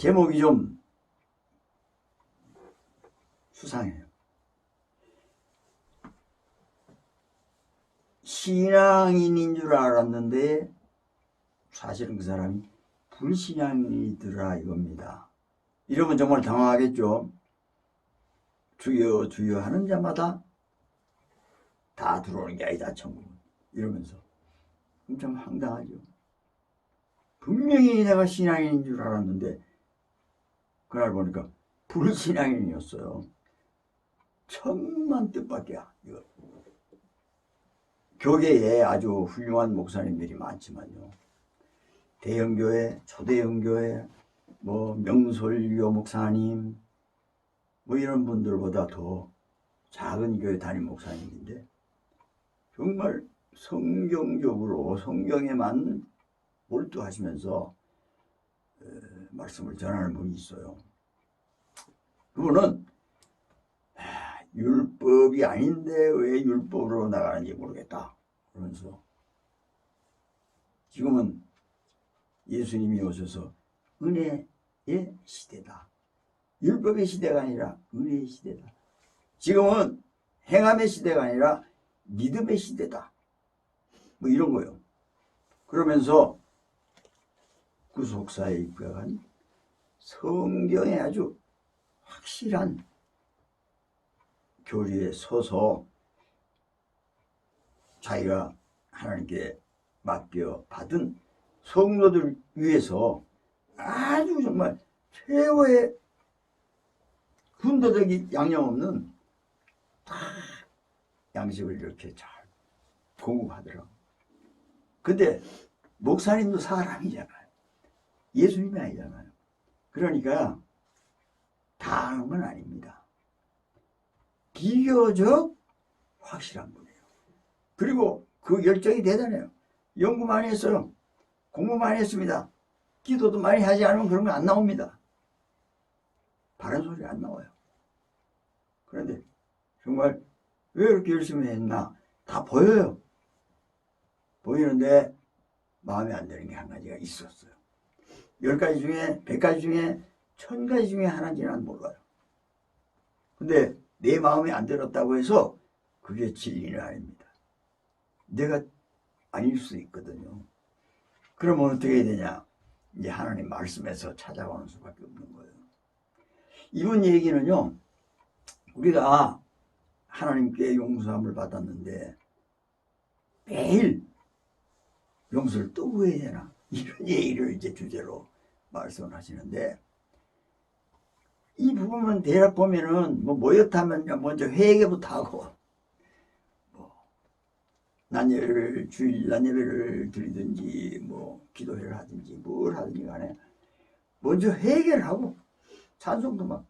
제목이 좀 수상해요. 신앙인인 줄 알았는데 사실은 그 사람이 불신앙인이더라 이겁니다. 이러면 정말 당황하겠죠. 주여 주여 하는 자마다 다 들어오는 게 아니다 천국은, 이러면서 좀 황당하죠. 분명히 내가 신앙인인 줄 알았는데 그날 보니까 불신앙인이었어요. 천만 뜻밖이야. 이거. 교계에 아주 훌륭한 목사님들이 많지만요, 대형교회, 초대형교회, 명설교 목사님 이런 분들보다 더 작은 교회 담임 목사님인데 정말 성경적으로 성경에만 몰두하시면서 말씀을 전하는 분이 있어요. 그분은 율법이 아닌데 왜 율법으로 나가는지 모르겠다 그러면서, 지금은 예수님이 오셔서 은혜의 시대다, 율법의 시대가 아니라 은혜의 시대다, 지금은 행함의 시대가 아니라 믿음의 시대다, 이런 거요. 그러면서 구속사에 입각한 성경에 아주 확실한 교리에 서서 자기가 하나님께 맡겨 받은 성도들 위해서 아주 정말 최고의 군더더기 양념 없는 다 양식을 이렇게 잘 공급하더라고. 근데 목사님도 사람이잖아요. 예수님이 아니잖아요. 그러니까 다 하는 건 아닙니다. 비교적 확실한 분이에요. 그리고 그 열정이 대단해요. 연구 많이 했어요. 공부 많이 했습니다. 기도도 많이 하지 않으면 그런 거 안 나옵니다. 바른 소리 안 나와요. 그런데 정말 왜 이렇게 열심히 했나 다 보여요. 보이는데 마음에 안 드는 게 한 가지가 있었어요. 10가지 중에 100가지 중에 1000가지 중에 하나인지는 난 몰라요. 근데 내 마음에 안 들었다고 해서 그게 진리는 아닙니다. 내가 아닐 수 있거든요. 그러면 어떻게 해야 되냐? 이제 하나님 말씀에서 찾아가는 수밖에 없는 거예요. 이번 얘기는요, 우리가 하나님께 용서함을 받았는데 매일 용서를 또 구해야 되나? 이런 얘기를 이제 주제로 말씀을 하시는데, 이 부분은 대략 보면은 뭐였다면 먼저 회개부터 하고 주일 난예배를 드리든지 기도회를 하든지 뭘 하든지 간에 먼저 회개를 하고 찬송도 막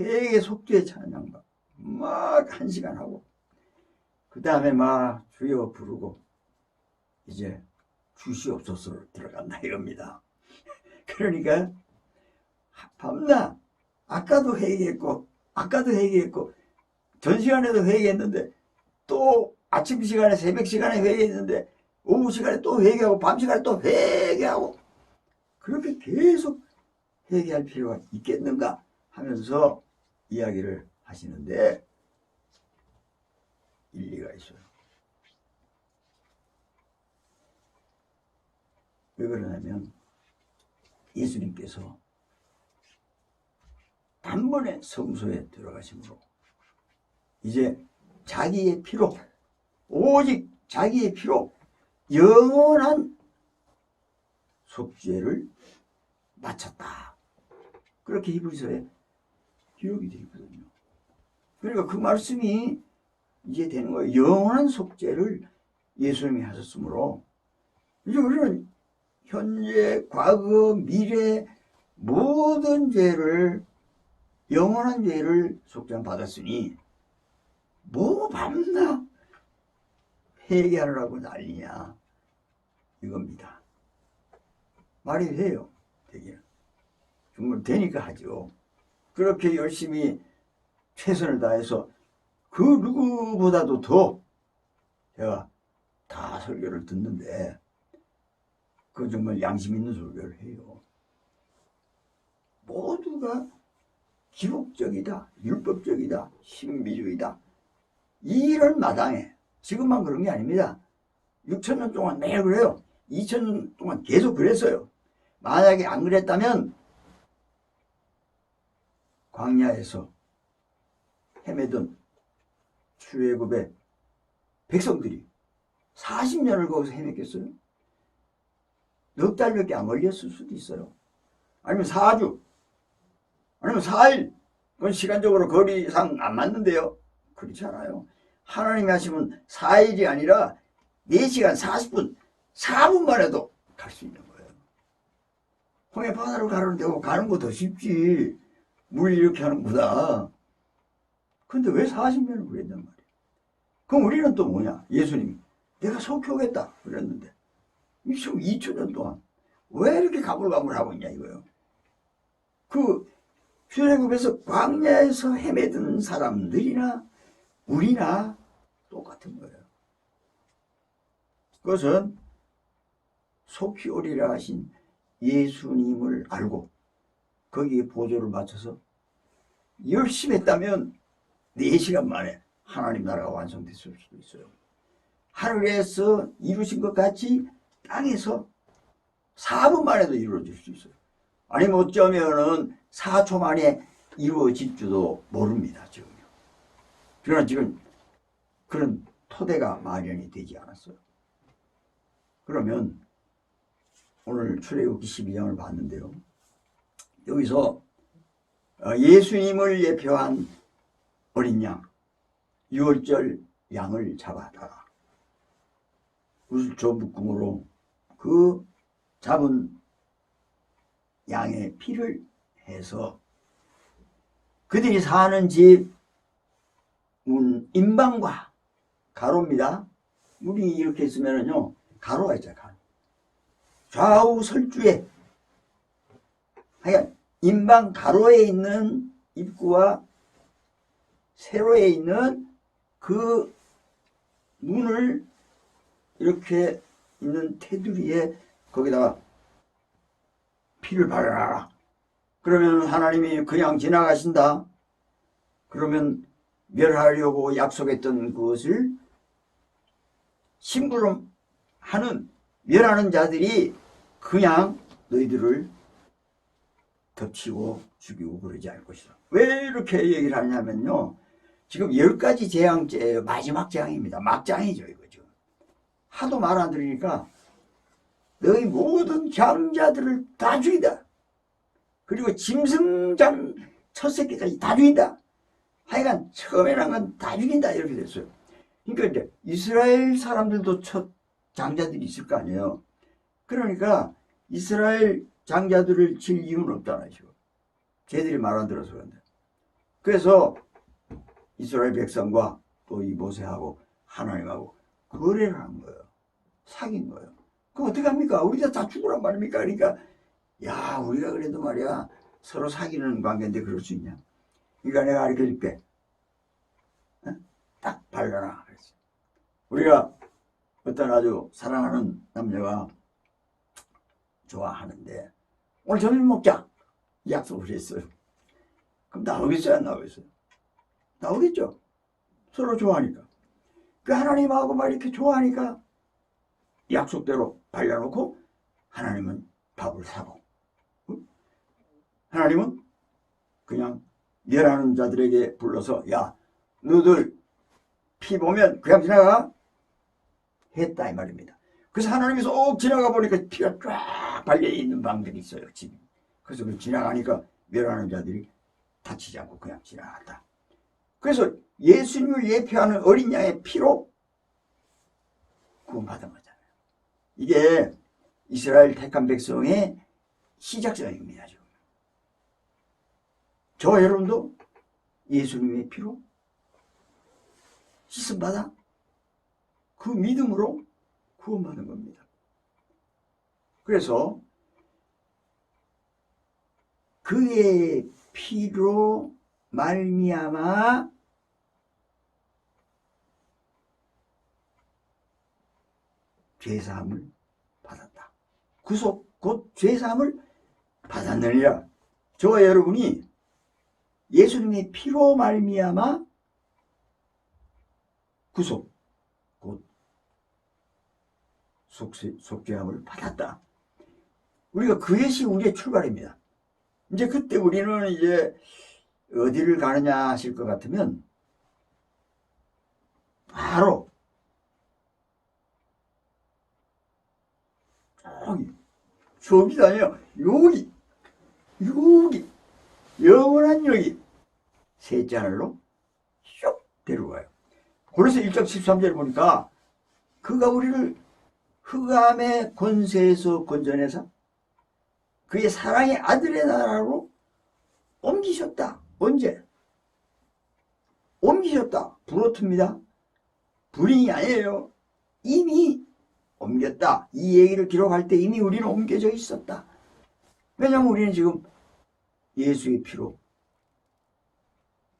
회개 속죄 찬양 막 1시간 하고 그 다음에 막 주여 부르고 이제 주시옵소서로 들어간다 이겁니다. 그러니까 밤낮 아까도 회개했고 전 시간에도 회개했는데 또 아침 시간에 새벽 시간에 회개했는데 오후 시간에 또 회개하고 밤 시간에 또 회개하고 그렇게 계속 회개할 필요가 있겠는가 하면서 이야기를 하시는데 일리가 있어요. 왜 그러냐면 예수님께서 단번에 성소에 들어가심으로 이제 자기의 피로, 오직 자기의 피로 영원한 속죄를 마쳤다. 그렇게 히브리서에 기록이 되어 있거든요. 그러니까 그 말씀이 이제 되는 거예요. 영원한 속죄를 예수님이 하셨으므로 이제 우리는 현재, 과거, 미래 모든 죄를, 영원한 죄를 속죄 받았으니 밤낮 회개하느라고 난리냐 이겁니다. 말이 돼요. 되기는 정말 되니까 하죠. 그렇게 열심히 최선을 다해서 그 누구보다도 더 제가 다 설교를 듣는데 그 정말 양심 있는 설교를 해요. 모두가 기록적이다, 율법적이다, 신비주의다. 이런 마당에 지금만 그런 게 아닙니다. 6,000년 동안 매일 그래요. 2,000년 동안 계속 그랬어요. 만약에 안 그랬다면 광야에서 헤매던 출애굽의 백성들이 40년을 거기서 헤맸겠어요? 넉 달밖에 안 걸렸을 수도 있어요. 아니면 4주, 아니면 4일. 그건 시간적으로 거리상 안 맞는데요. 그렇지 않아요. 하나님이 하시면 4일이 아니라 4시간 40분, 4분만 해도 갈 수 있는 거예요. 홍해 바다로 가는 데고 가는 거 더 쉽지. 물 이렇게 하는 거다. 근데 왜 40년을 그랬단 말이에요. 그럼 우리는 또 뭐냐? 예수님이 내가 속효겠다 그랬는데 지금 2000년 동안 왜 이렇게 가물가물하고 있냐 이거예요. 그 출애굽에서 광야에서 헤매던 사람들이나 우리나 똑같은 거예요. 그것은 속히 오리라 하신 예수님을 알고 거기에 보조를 맞춰서 열심히 했다면 4시간 만에 하나님 나라가 완성됐을 수도 있어요. 하늘에서 이루신 것 같이 땅에서 4분 만에도 이루어질 수 있어요. 아니면 어쩌면은 4초 만에 이루어질 줄도 모릅니다. 지금요. 그러나 지금 그런 토대가 마련이 되지 않았어요. 그러면 오늘 출애굽기 12장을 봤는데요. 여기서 예수님을 예표한 어린 양, 유월절 양을 잡아다가 우슬초 묶음으로 그 잡은 양의 피를 해서 그들이 사는 집 문 임방과 가로입니다. 문이 이렇게 있으면은요 가로가 있잖아요. 가로. 좌우 설주에 하여간 임방 가로에 있는 입구와 세로에 있는 그 문을 이렇게 있는 테두리에 거기다가 피를 바르라. 그러면 하나님이 그냥 지나가신다. 그러면 멸하려고 약속했던 그것을 심부름하는 멸하는 자들이 그냥 너희들을 덮치고 죽이고 그러지 않을 것이다. 왜 이렇게 얘기를 하냐면요. 지금 10가지 재앙죄예요. 마지막 재앙입니다. 막장이죠. 이거 지금. 하도 말 안 들으니까 너희 모든 장자들을 다 죽이다. 그리고 짐승장 첫 새끼까지 다 죽인다. 하여간 처음에 난 건 다 죽인다. 이렇게 됐어요. 그러니까 이제 이스라엘 사람들도 첫 장자들이 있을 거 아니에요. 그러니까 이스라엘 장자들을 칠 이유는 없잖아요. 지금. 쟤들이 말 안 들어서 그런데. 그래서 이스라엘 백성과 또 이 모세하고 하나님하고 거래를 한 거예요. 사귄 거예요. 그럼 어떻게 합니까? 우리가 다 죽으란 말입니까? 그러니까 야 우리가 그래도 말이야 서로 사귀는 관계인데 그럴 수 있냐? 그러니까 내가 가르쳐줄게. 딱 발라라. 그랬어. 우리가 어떤 아주 사랑하는 남녀가 좋아하는데 오늘 저녁 먹자 약속을 했어요. 그럼 나오겠어요? 안 나오겠어요? 나오겠죠. 서로 좋아하니까. 그 하나님하고 막 이렇게 좋아하니까 약속대로 발려놓고 하나님은 밥을 사고 하나님은 그냥 멸하는 자들에게 불러서 야 너들 피 보면 그냥 지나가 했다 이 말입니다. 그래서 하나님이 쏙 지나가 보니까 피가 쫙 발려있는 방들이 있어요. 집. 그래서 그 지나가니까 멸하는 자들이 다치지 않고 그냥 지나갔다. 그래서 예수님을 예표하는 어린 양의 피로 구원받은 거잖아요. 이게 이스라엘 택한 백성의 시작점입니다. 지금. 저 여러분도 예수님의 피로 씻음받아 그 믿음으로 구원받은 겁니다. 그래서 그의 피로 말미암아 죄사함을 받았다. 구속 곧 죄사함을 받았느니라. 저와 여러분이 예수님의 피로 말미암아 구속, 곧 속죄함을 받았다. 우리가 그것이 우리의 출발입니다. 이제 그때 우리는 이제 어디를 가느냐 하실 것 같으면 바로 저기가 아니에요. 여기 영원한 여기 셋째 하늘로 슉 데려가요. 그래서 1장 13절 보니까 그가 우리를 흑암의 권세에서 건져내서 그의 사랑의 아들의 나라로 옮기셨다. 언제? 옮기셨다. 불어툽니다. 불인이 아니에요. 이미 옮겼다. 이 얘기를 기록할 때 이미 우리는 옮겨져 있었다. 왜냐하면 우리는 지금 예수의 피로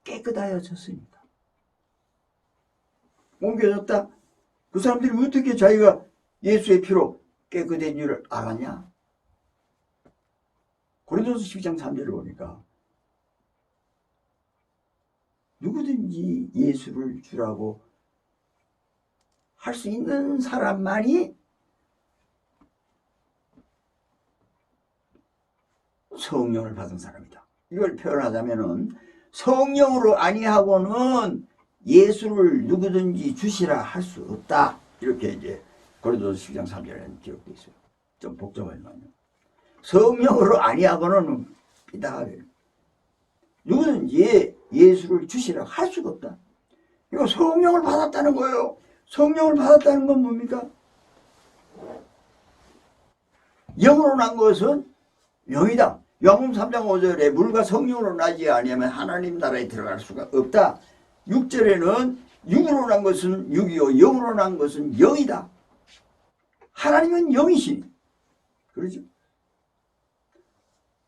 깨끗하여졌으니까. 옮겨졌다. 그 사람들이 어떻게 자기가 예수의 피로 깨끗한 줄을 알았냐? 고린도서 12장 3절을 보니까 누구든지 예수를 주라고 할 수 있는 사람만이 성령을 받은 사람이다. 이걸 표현하자면은 성령으로 아니하고는 예수를 누구든지 주시라 할 수 없다. 이렇게 이제 고린도서 12장 3절에는 기록되어 있어요. 좀 복잡하지만요. 성령으로 아니하고는 삐딱하게 누구든지 예수를 주시라 할 수가 없다. 이거 성령을 받았다는 거예요. 성령을 받았다는 건 뭡니까? 영으로 난 것은 영이다. 요한복음 3장 5절에 물과 성령으로 나지 아니하면 하나님 나라에 들어갈 수가 없다. 6절에는 육으로 난 것은 육이요 영으로 난 것은 영이다. 하나님은 영이시니 그러죠.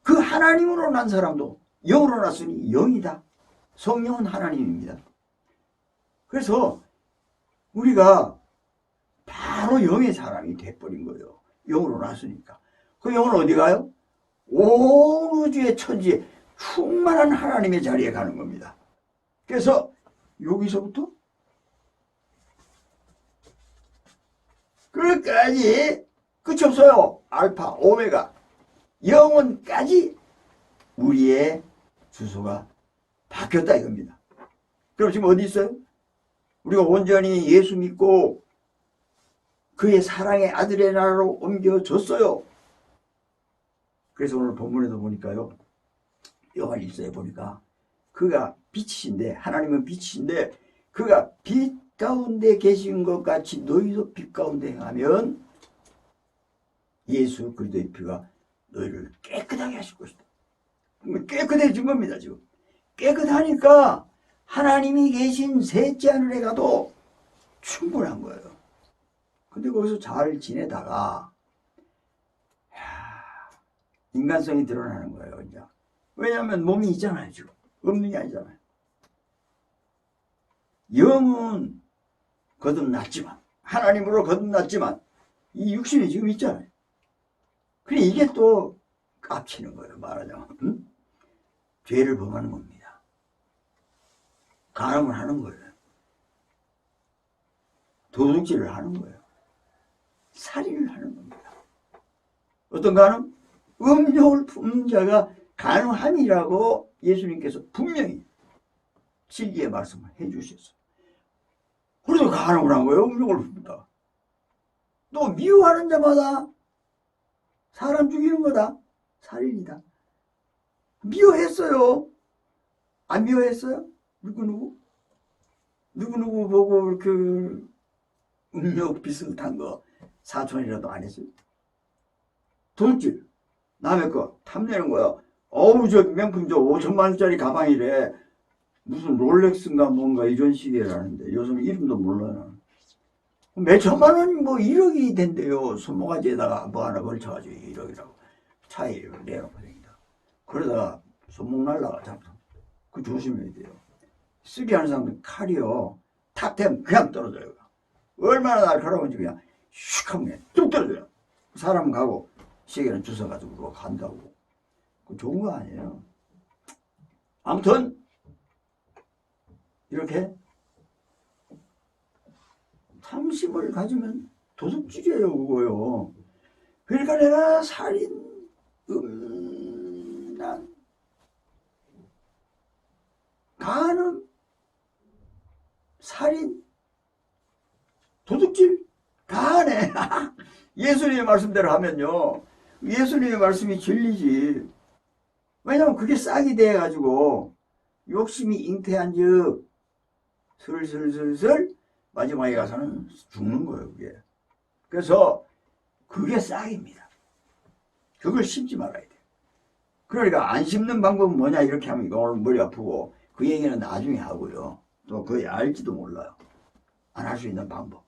그 하나님으로 난 사람도 영으로 났으니 영이다. 성령은 하나님입니다. 그래서 우리가 바로 영의 사람이 돼버린 거예요. 영으로 났으니까. 그 영은 어디 가요? 온 우주의 천지에 충만한 하나님의 자리에 가는 겁니다. 그래서 여기서부터 끝까지 끝이 없어요. 알파, 오메가, 영원까지 우리의 주소가 바뀌었다 이겁니다. 그럼 지금 어디 있어요? 우리가 온전히 예수 믿고 그의 사랑의 아들의 나라로 옮겨졌어요. 그래서 오늘 본문에도 보니까요. 요한 1서에 보니까 그가 빛이신데 하나님은 빛이신데 그가 빛 가운데 계신 것 같이 너희도 빛 가운데 행하면 예수 그리스도의 피가 너희를 깨끗하게 하실 것이다. 깨끗해진 겁니다. 지금 깨끗하니까 하나님이 계신 셋째 하늘에 가도 충분한 거예요. 근데 거기서 잘 지내다가 인간성이 드러나는 거예요. 이제. 왜냐하면 몸이 있잖아요. 지금 없는 게 아니잖아요. 영은 거듭났지만 하나님으로 거듭났지만 이 육신이 지금 있잖아요. 그래 이게 또 깝치는 거예요. 말하자면 응? 죄를 범하는 겁니다. 간음을 하는 거예요. 도둑질을 하는 거예요. 살인을 하는 겁니다. 어떤 간음? 음욕을 품는 자가 간음함이라고 예수님께서 분명히 진리의 말씀을 해주셨어요. 그래서 간음을 한 거예요. 음욕을 품다. 또 미워하는 자마다 사람 죽이는 거다. 살인이다. 미워했어요. 안 미워했어요? 누구 보고 그 음욕 비슷한 거 사촌이라도 안 했어요? 돌질 남의 거 탐내는 거야. 어우 저 명품 저 5천만 원짜리 가방이래. 무슨 롤렉스인가 뭔가 이런 시계라는데 요즘 이름도 몰라요. 몇 천만 원 뭐 1억이 된대요. 손모가지에다가 뭐 하나 걸쳐가지고 1억이라고 차에 내놓고 다니다. 그러다가 손목 날라가 잡서. 그 조심해야 돼요. 쓰게 하는 사람들 칼이요. 탑템 그냥 떨어져요. 얼마나 날카로운지 그냥 슉 하면 뚝 떨어져요. 사람 가고 시계는 주워가지고 간다고. 좋은 거 아니에요. 아무튼 이렇게 탐심을 가지면 도둑질이에요, 그거요. 그러니까 내가 살인, 음란, 간음, 살인, 도둑질 다 하네. 예수님의 말씀대로 하면요. 예수님의 말씀이 진리지. 왜냐면 그게 싹이 돼가지고 욕심이 잉태한즉 슬슬슬슬 마지막에 가서는 죽는 거예요, 그게. 그래서 그게 싹입니다. 그걸 심지 말아야 돼. 그러니까 안 심는 방법은 뭐냐 이렇게 하면 이거 오늘 머리 아프고 그 얘기는 나중에 하고요. 또 거의 알지도 몰라요. 안 할 수 있는 방법.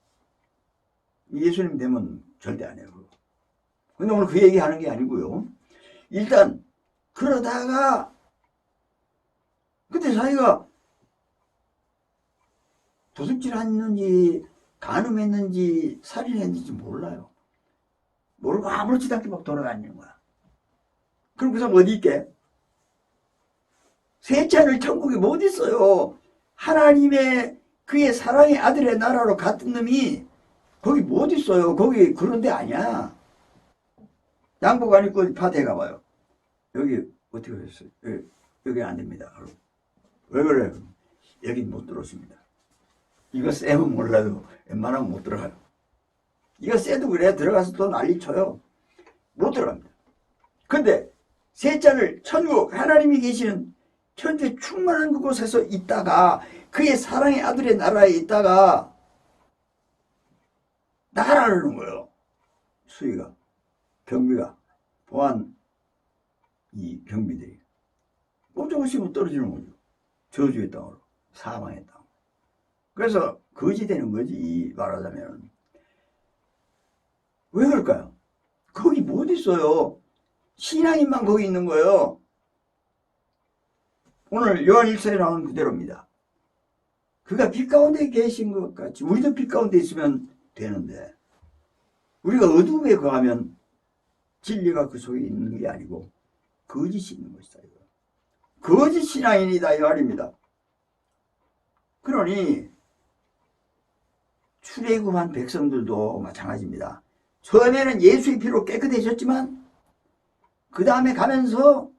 예수님 되면 절대 안 해요. 근데 오늘 그 얘기 하는 게 아니고요. 일단 그러다가 그때 자기가 도둑질 했는지 간음했는지 살인했는지 몰라요. 모르고 아무렇지도 않게 막 돌아다니는 거야. 그럼 그 사람 어디 있게? 셋째 하늘 천국에 못 있어요. 하나님의 그의 사랑의 아들의 나라로 갔던 놈이 거기 못 있어요. 거기 그런 데 아니야. 양복 안 입고 파티에 가봐요. 여기 어떻게 했어요? 여기 안 됩니다. 왜 그래요? 여기 못 들어오십니다. 이거 쎄면 몰라도 웬만하면 못 들어가요. 이거 쎄도 그래. 들어가서 또 난리 쳐요. 못 들어갑니다. 근데 셋째를 천국 하나님이 계시는 천주에 충만한 그곳에서 있다가 그의 사랑의 아들의 나라에 있다가 나가라는 거예요. 수위가 경비가 보안 이 경비들이 꼼짝없이 떨어지는 거죠. 저주의 땅으로 사망의 땅. 그래서 거지 되는 거지 말하자면. 왜 그럴까요? 거기 못 있어요. 신앙인만 거기 있는 거예요. 오늘 요한 1서에 나온 그대로입니다. 그가 빛 가운데 계신 것 같이 우리도 빛 가운데 있으면 되는데 우리가 어둠에 거하면 진리가 그 속에 있는 게 아니고 거짓이 있는 것이다. 거짓 신앙인이다 이 말입니다. 그러니 출애굽한 백성들도 마찬가지입니다. 처음에는 예수의 피로 깨끗해졌지만 그 다음에 가면서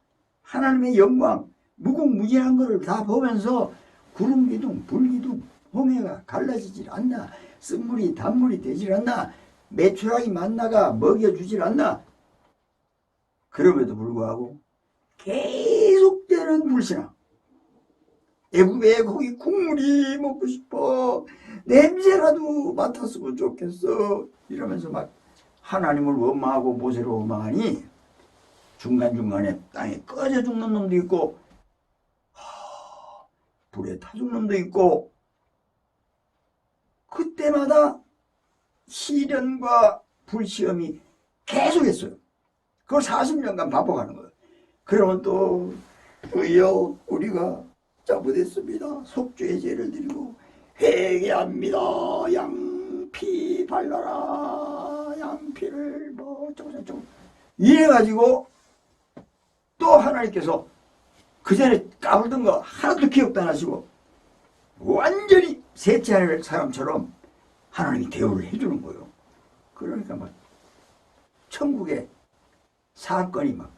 하나님의 영광 무궁무진한 것을 다 보면서 구름기둥 불기둥 홍해가 갈라지질 않나, 쓴물이 단물이 되질 않나, 메추라기 만나가 먹여주질 않나. 그럼에도 불구하고 계속되는 불신앙. 애굽에 거기 국물이 먹고 싶어, 냄새라도 맡았으면 좋겠어, 이러면서 막 하나님을 원망하고 모세를 원망하니 중간중간에 땅에 꺼져 죽는 놈도 있고 불에 타 죽는 놈도 있고, 그때마다 시련과 불시험이 계속했어요. 그걸 40년간 반복하는 거예요. 그러면 또 의여 우리가 잘못했습니다. 속죄의 죄를 드리고 회개합니다. 양피 발라라. 양피를 뭐 어쩌고저쩌고 이래가지고 또 하나님께서 그 전에 까불던 거 하나도 기억도 안 하시고 완전히 셋째 하늘 사람처럼 하나님이 대우를 해주는 거예요. 그러니까 막 천국의 사건이 막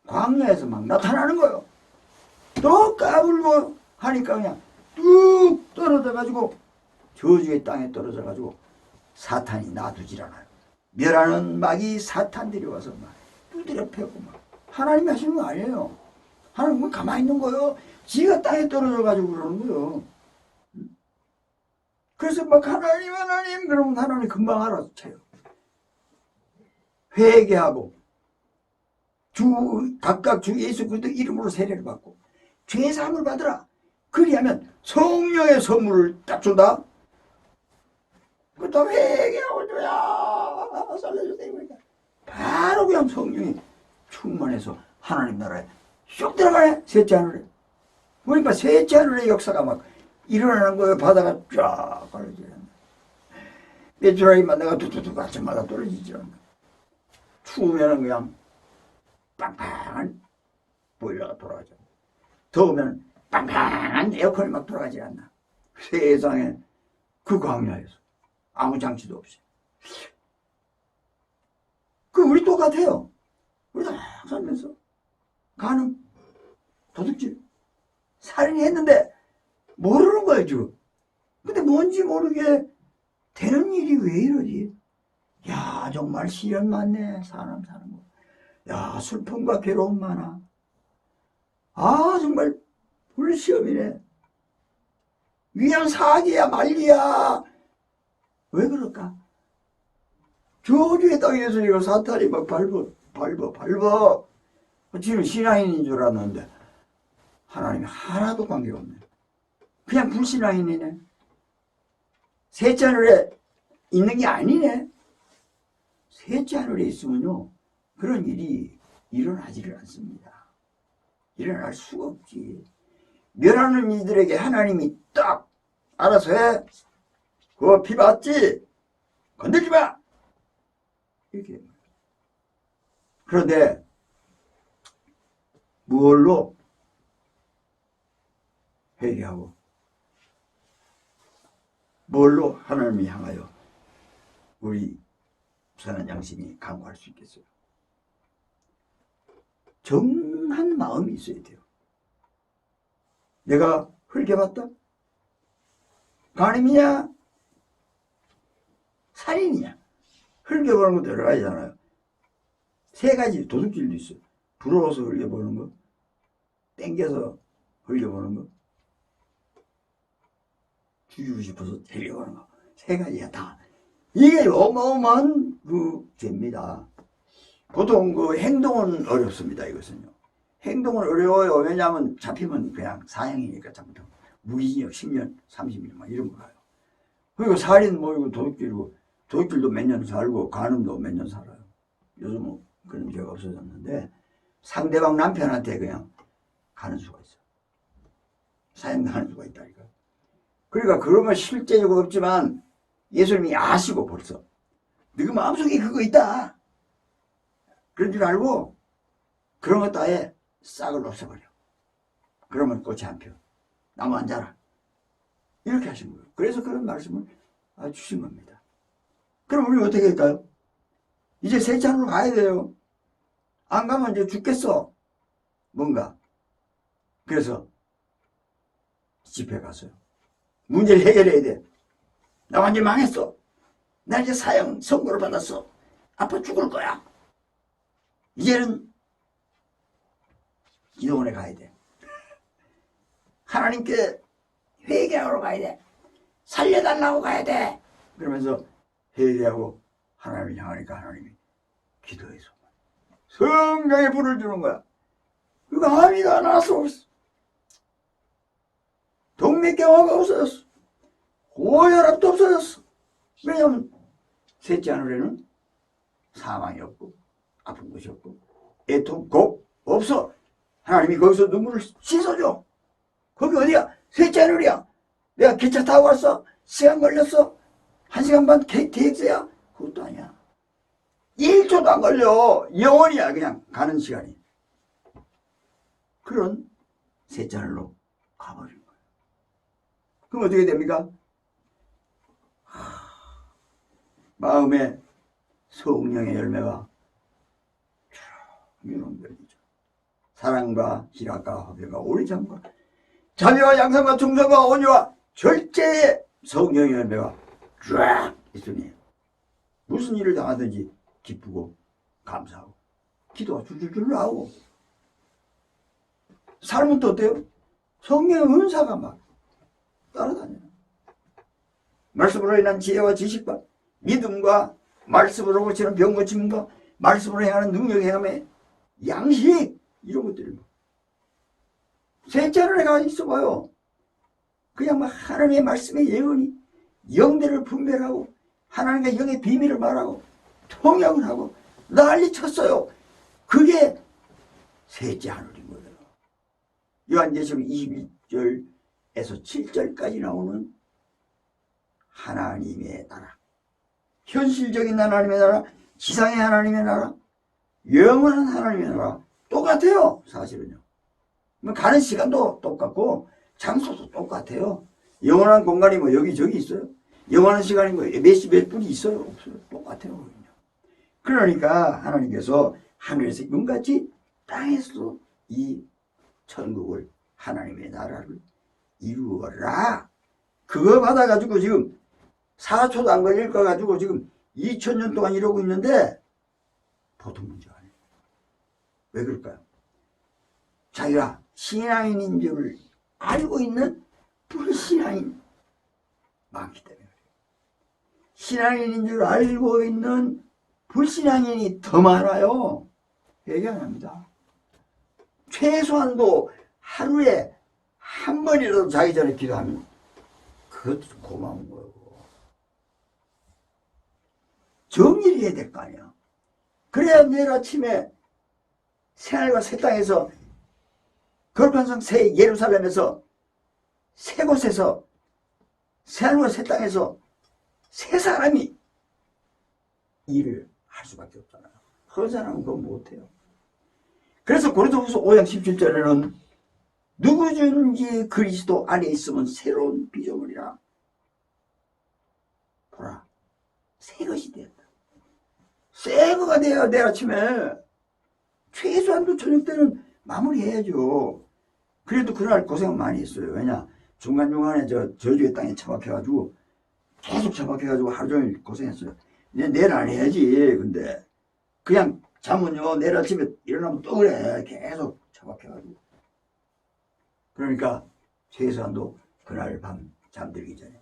광야에서 막 나타나는 거예요. 또 까불고 하니까 그냥 뚝 떨어져가지고 저주의 땅에 떨어져가지고 사탄이 놔두질 않아요. 멸하는 막이 사탄들이 와서 막 두드려 패고 막. 하나님이 하시는 거 아니에요. 하나님은 가만히 있는 거예요. 지가 땅에 떨어져가지고 그러는 거예요. 그래서 막 하나님 그러면 하나님 금방 알아서 쳐요. 회개하고 각각 주 예수 그리스도 이름으로 세례를 받고 죄사함을 받으라. 그리하면 성령의 선물을 딱 준다. 그 다음에 회개하고 주야 살려주세요. 그러니까 바로 그냥 성령이 충만해서 하나님 나라에 쑥 들어가네. 셋째 하늘에. 그러니까 셋째 하늘의 역사가 막 일어나는 거예요. 바다가 쫙 갈라지는. 메추라기 만나가 두두두 아침마다 떨어지지 않는. 추우면은 그냥 빵빵한 보일러가 돌아가죠. 더우면 빵빵한 에어컨이 막 돌아가지 않나. 세상에 그 광야에서 아무 장치도 없이. 그 우리 똑같아요. 우리도 막 살면서 간음, 도둑질, 살인이 했는데 모르는 거예요 지금. 근데 뭔지 모르게 되는 일이 왜 이러지? 야 정말 시련 많네. 사람 사는 거. 야 슬픔과 괴로움 많아. 아 정말 불시험이네. 그냥 사기야 말기야. 왜 그럴까? 저주의 땅에서 이거 사탄이 막 밟아. 지금 신앙인인 줄 알았는데 하나님이 하나도 관계가 없네. 그냥 불신앙인이네. 셋째 하늘에 있는 게 아니네. 셋째 하늘에 있으면요 그런 일이 일어나지를 않습니다. 일어날 수가 없지. 멸하는 이들에게 하나님이 딱 알아서 해. 그거 피 받지? 건들지 마! 이렇게. 그런데 뭘로 회개하고 뭘로 하나님을 향하여 우리 선한 양심이 강구할 수 있겠어요? 정한 마음이 있어야 돼요. 내가 흘겨봤다? 간음이냐? 살인이냐? 흘겨보는 것도 여러 가지잖아요. 세 가지 도둑질도 있어요. 부러워서 흘겨보는 거, 땡겨서 흘겨보는 거, 죽이고 싶어서 흘겨보는 거. 세 가지야 다. 이게 어마어마한 그 죄입니다. 보통 그 행동은 어렵습니다. 이것은요. 행동은 어려워요. 왜냐하면 잡히면 그냥 사형이니까 잘못하면 무기징역 10년, 30년 막 이런 거 가요. 그리고 살인 뭐 이거 도둑질이고 도둑질도 몇 년 살고 간음도 몇 년 살아요. 요즘은 그런 죄가 없어졌는데 상대방 남편한테 그냥 가는 수가 있어요. 사형당하는 수가 있다니까. 그러니까 그러면 실제적으로 없지만 예수님이 아시고 벌써 너희 마음속에 그거 있다. 그런 줄 알고 그런 것도 아예 싹을 없애버려. 그러면 꽃이 안 펴. 나무 안 자라. 이렇게 하신 거예요. 그래서 그런 말씀을 주신 겁니다. 그럼 우리 어떻게 할까요? 이제 셋째 하늘로 가야 돼요. 안 가면 이제 죽겠어. 뭔가. 그래서 집회 갔어요. 문제를 해결해야 돼. 나 완전 망했어. 나 이제 사형 선고를 받았어. 아파 죽을 거야. 이제는 기도원에 가야 돼. 하나님께 회개하러 가야 돼. 살려달라고 가야 돼. 그러면서 회개하고 하나님을 향하니까 하나님이 기도해서 성령의 불을 주는 거야. 그거 아미가 나서 없어. 동맥경화가 없어졌어. 고혈압도 없어졌어. 왜냐하면 셋째 하늘에는 사망이 없고 아픈 것이 없고 애통, 곡 없어. 하나님이 거기서 눈물을 씻어줘. 거기 어디야? 셋째 하늘이야. 내가 기차 타고 왔어. 시간 걸렸어. 1시간 반 계획서야. 그것도 아니야. 1초도 안 걸려. 영원이야. 그냥 가는 시간이. 그런 셋째 하늘로 가버린 거예요. 그럼 어떻게 됩니까? 마음에 성령의 열매가 유nom되죠. 사랑과 희락과 화평과 오리참과 자비와 양선과 충성과 온유와 절제의 성령의 열매가 쫙 있으니 무슨 일을 당하든지 기쁘고 감사하고 기도가 줄줄줄 나오고 삶은 또 어때요? 성령의 은사가 막 따라다녀요. 말씀으로 인한 지혜와 지식과 믿음과 말씀으로 고치는 병 고침과 말씀으로 행하는 능력 행함의 양식 이런 것들이 셋째 하늘에 가 있어봐요. 그냥 막 하나님의 말씀의 예언이 영들을 분별하고 하나님과 영의 비밀을 말하고 통역을 하고 난리 쳤어요. 그게 셋째 하늘인 거예요. 요한계시록 21절에서 7절까지 나오는 하나님의 나라, 현실적인 하나님의 나라, 지상의 하나님의 나라, 영원한 하나님의 나라 똑같아요. 사실은요. 가는 시간도 똑같고 장소도 똑같아요. 영원한 공간이 뭐 여기저기 있어요. 영원한 시간이 뭐 몇 시 몇 분이 있어요? 없어요. 똑같아요. 그러니까 하나님께서 하늘에서 눈같이 땅에서도 이 천국을 하나님의 나라를 이루어라. 그거 받아가지고 지금 4초도 안 걸릴 거 가지고 지금 2000년 동안 이러고 있는데 보통 문제가 아니에요. 왜 그럴까요? 자기가 신앙인인 줄을 알고 있는 불신앙인 많기 때문에 그래요. 신앙인인 줄 알고 있는 불신앙인이 더 많아요. 얘기 안 합니다. 최소한도 하루에 한 번이라도 자기 전에 기도하면 그것도 좀 고마운 거고. 정리를 해야 될 거 아니야. 그래야 내일 아침에 새하늘과 새 땅에서 거룩한 새 예루살렘에서 새 곳에서 새하늘과 새 땅에서 새 사람이 일을 할 수밖에 없잖아요. 그 사람은 그건 못해요. 그래서 고린도후서 5장 17절에는 누구든지 그리스도 안에 있으면 새로운 피조물이라. 보라, 새 것이 되었다. 새 거가 돼야 내일 아침에 최소한도 저녁 때는 마무리해야죠. 그래도 그날 고생 많이 했어요. 왜냐, 중간중간에 저주의 땅에 처박혀가지고 계속 처박혀가지고 하루 종일 고생했어요. 내일 안 해야지. 근데 그냥 잠은요 내일 아침에 일어나면 또 그래. 계속 처박혀가지고. 그러니까 최소한도 그날 밤 잠들기 전에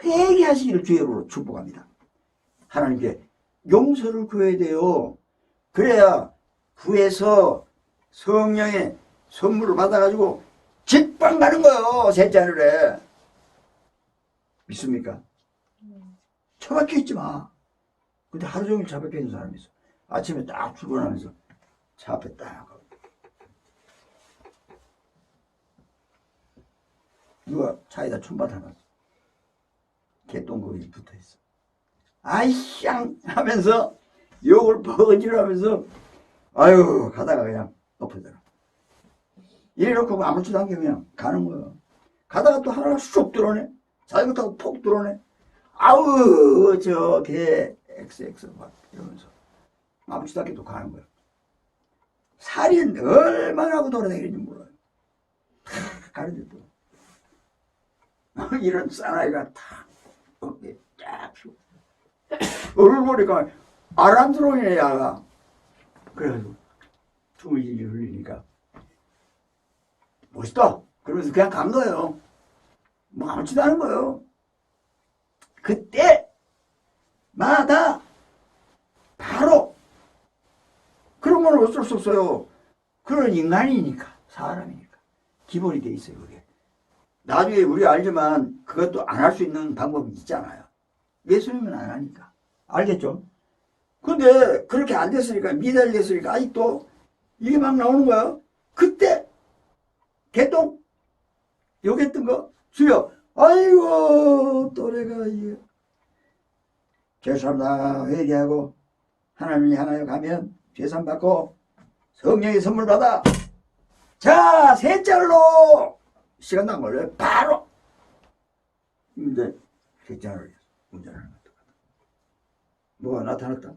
회개하시기를 주의로 축복합니다. 하나님께 용서를 구해야 돼요. 그래야 구해서 성령의 선물을 받아가지고 직방 가는 거예요. 셋째 하늘에. 믿습니까? 처박혀 있지 마. 근데 하루 종일 처박혀 있는 사람이 있어. 아침에 딱 출근하면서 차 앞에 딱 가고. 누가 차에다 춤밭 하나 개똥거기 붙어 있어. 아이샹 하면서 욕을 버거지를 하면서 아유 가다가 그냥 엎어져라. 이래놓고 아무렇지도 않게 그냥 가는 거예요. 가다가 또 하나가 쑥 들어오네. 자전거 타고 폭 들어오네. 아우 저 개 XX 막 이러면서 아무렇지도 않게 또 가는 거예요. 살이 얼마나 하고 돌아다니는지 몰라요. 다 가는데 또 이런 사나이가 다 어깨 쫙 펴고 얼굴 보니까 아람드롱이네 야가. 그래가지고 tum을 질질 흘리니까 멋있다 그러면서 그냥 간 거예요. 뭐 아무렇지도 않은 거예요. 그때마다 바로 그런 건 어쩔 수 없어요. 그런 인간이니까 사람이니까 기본이 돼 있어요. 그게 나중에 우리 알지만 그것도 안 할 수 있는 방법이 있잖아요. 예수님은 안 하니까. 알겠죠? 근데 그렇게 안 됐으니까 미달됐으니까 아직도 이게 막 나오는 거야. 그때 개똥 욕했던 거 주여 아이고 또 내가 이게 죄송합니다 회개하고 하나님이 향하여 가면 죄산 받고 성령의 선물 받아. 자 셋째로 시간도 안 걸려요. 바로 이제 셋째로 운전하는 것 뭐가 나타났다.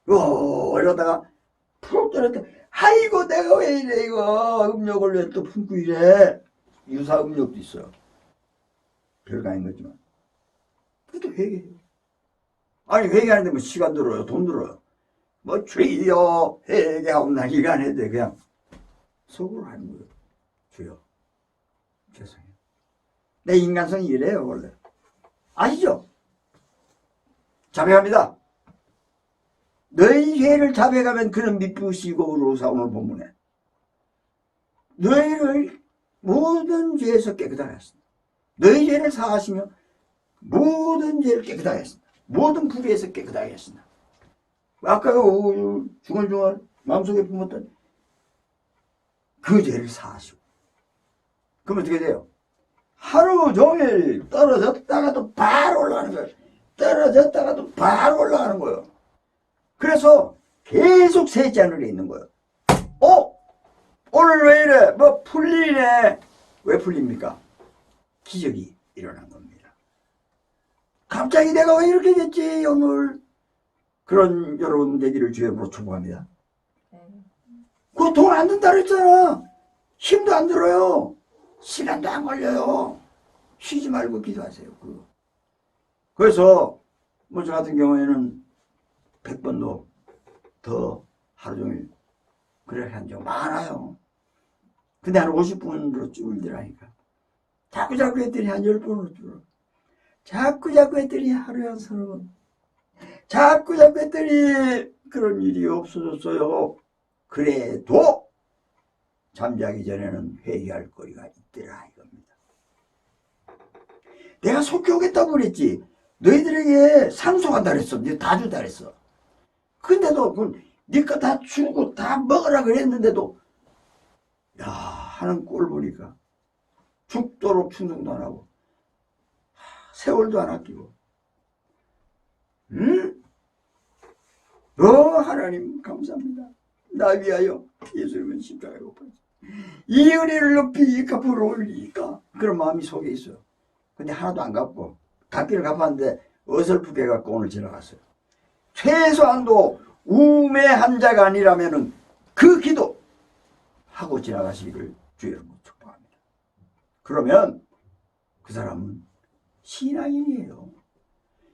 이러다가 푹 떨었다. 아이고 내가 왜 이래 이거 음력을 왜 또 품고 이래. 유사 음력도 있어요. 별거 아닌 거지만 그래도 회개해요. 아니 회개하는데 뭐 시간 들어요 돈 들어요. 뭐 주여 회개하옵나 이거 안 해도 돼. 그냥 속으로 하는 거예요. 주여 죄송해요. 내 인간성이 이래요 원래. 아시죠? 자백합니다. 너희 죄를 자백하면 그는 미쁘시고 의로우사. 오늘 본문에 너희를 모든 죄에서 깨끗하게 하셨습니다. 너희 죄를 사하시며 모든 죄를 깨끗하게 하셨습니다. 모든 불의에서 깨끗하게 하셨습니다. 아까 중얼중얼 마음속에 품었던 그 죄를 사하시고 그럼 어떻게 돼요? 하루 종일 떨어졌다가도 바로 올라가는 거예요. 떨어졌다가도 바로 올라가는 거예요. 그래서 계속 셋째 하늘에 있는 거예요. 오늘 왜 이래? 뭐 풀리네. 왜 풀립니까? 기적이 일어난 겁니다. 갑자기 내가 왜 이렇게 됐지 오늘? 그런 여러분 되기를 주님으로 축복합니다. 그거 돈 안 든다 그랬잖아. 힘도 안 들어요. 시간도 안 걸려요. 쉬지 말고 기도하세요. 그래서 뭐 저 같은 경우에는 100번도 더 하루 종일 그렇게 한 적 많아요. 근데 한 50분으로 줄더라니까. 자꾸 했더니 한 10번으로 줄어. 자꾸 했더니 하루에 한 30번. 자꾸 했더니 그런 일이 없어졌어요. 그래도 잠자기 전에는 회개할 거리가 있더라 이겁니다. 내가 속히 오겠다고 그랬지. 너희들에게 상속한다 그랬어. 네 다 준다 그랬어. 근데도 네 거 다 주고 다 먹으라 그랬는데도 야 하는 꼴 보니까 죽도록 충성도 안 하고 세월도 안 아끼고 하나님 감사합니다. 나 위하여 예수님은 십자가에 못 박혀 이 은혜를 높이 갚으러 올리니까 그런 마음이 속에 있어요. 근데 하나도 안 갚고 갚기를 갚았는데 어설프게 갖고 오늘 지나갔어요. 최소한도 우매한 자가 아니라면은 그 기도 하고 지나가시기를 주여 축복합니다. 그러면 그 사람은 신앙인이에요.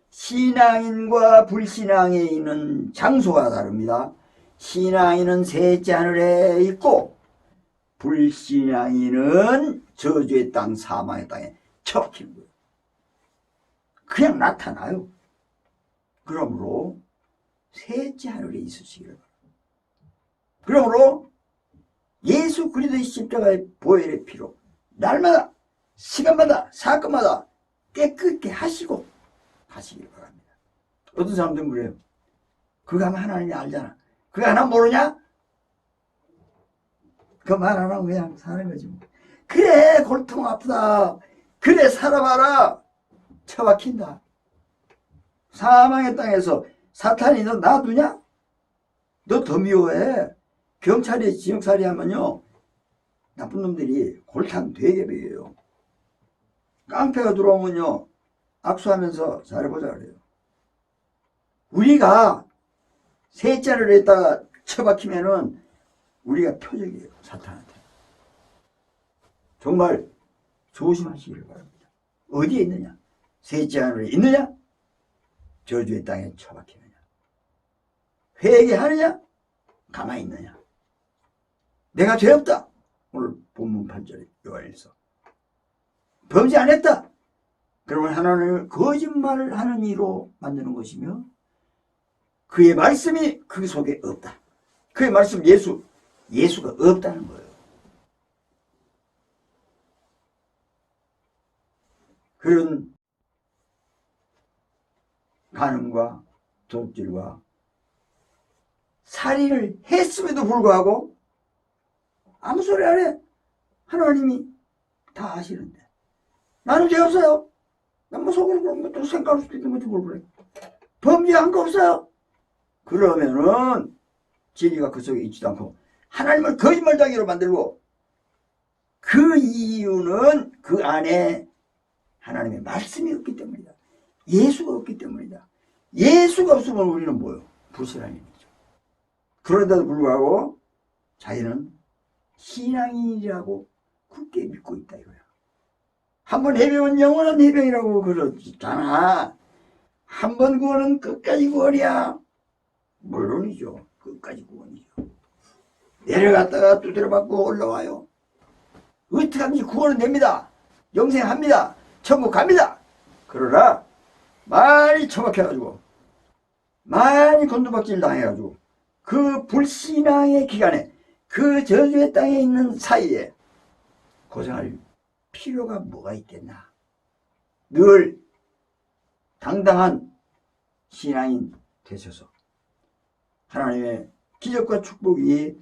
신앙인과 불신앙에 있는 장소가 다릅니다. 신앙인은 셋째 하늘에 있고 불신앙인은 저주의 땅 사망의 땅에 처박히는 거예요. 그냥 나타나요. 그러므로 셋째 하늘에 있으시기를 바랍니다. 그러므로 예수 그리스도의 십자가의 보혈의 피로 날마다 시간마다 사건마다 깨끗게 하시고 가시길 바랍니다. 어떤 사람들은 그래요. 그거 하면 하나님이 알잖아. 그거 하나 모르냐? 그 말 안 하고 그냥 사는 거지. 그래 골통 아프다. 그래 살아봐라. 처박힌다. 사망의 땅에서 사탄이 너 놔두냐? 너 더 미워해. 경찰이 지역살이 하면요 나쁜 놈들이 골탕 되게 베겨요. 깡패가 들어오면요 악수하면서 잘해보자 그래요. 우리가 셋째를 했다가 처박히면은 우리가 표적이에요. 사탄한테. 정말 조심하시기를 바랍니다. 어디에 있느냐? 셋째 하늘에 있느냐? 저주의 땅에 처박히느냐? 회개하느냐? 가만히 있느냐? 내가 죄 없다. 오늘 본문 8절에 요한일서. 범죄 안 했다. 그러면 하나님을 거짓말을 하는 이로 만드는 것이며 그의 말씀이 그 속에 없다. 그의 말씀 예수가 없다는 거예요. 그런 간음과 도둑질과 살인을 했음에도 불구하고 아무 소리 안 해. 하나님이 다 아시는데 나는 죄 없어요. 난 뭐 속으로 그런 것도 생각할 수도 있는 건지 모르겠어요. 범죄한 거 없어요. 그러면은 진리가 그 속에 있지도 않고 하나님을 거짓말쟁이로 만들고 그 이유는 그 안에 하나님의 말씀이 없기 때문이다. 예수가 없기 때문이다. 예수가 없으면 우리는 뭐예요? 불신앙인이죠. 그런데도 불구하고 자기는 신앙인이라고 굳게 믿고 있다 이거야. 한번 해병은 영원한 해병이라고 그러잖아. 한번 구원은 끝까지 구원이야. 물론이죠. 끝까지 구원이죠. 내려갔다가 두드려 맞고 올라와요. 어떻게 하든지 구원은 됩니다. 영생합니다. 천국 갑니다. 그러나 많이 처박혀가지고 많이 곤두박질 당해가지고 그 불신앙의 기간에 그 저주의 땅에 있는 사이에 고생할 필요가 뭐가 있겠나. 늘 당당한 신앙인 되셔서 하나님의 기적과 축복이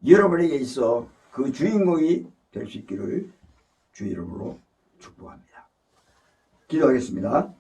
여러분에게 있어 그 주인공이 될 수 있기를 주 이름으로 축복합니다. 기도하겠습니다.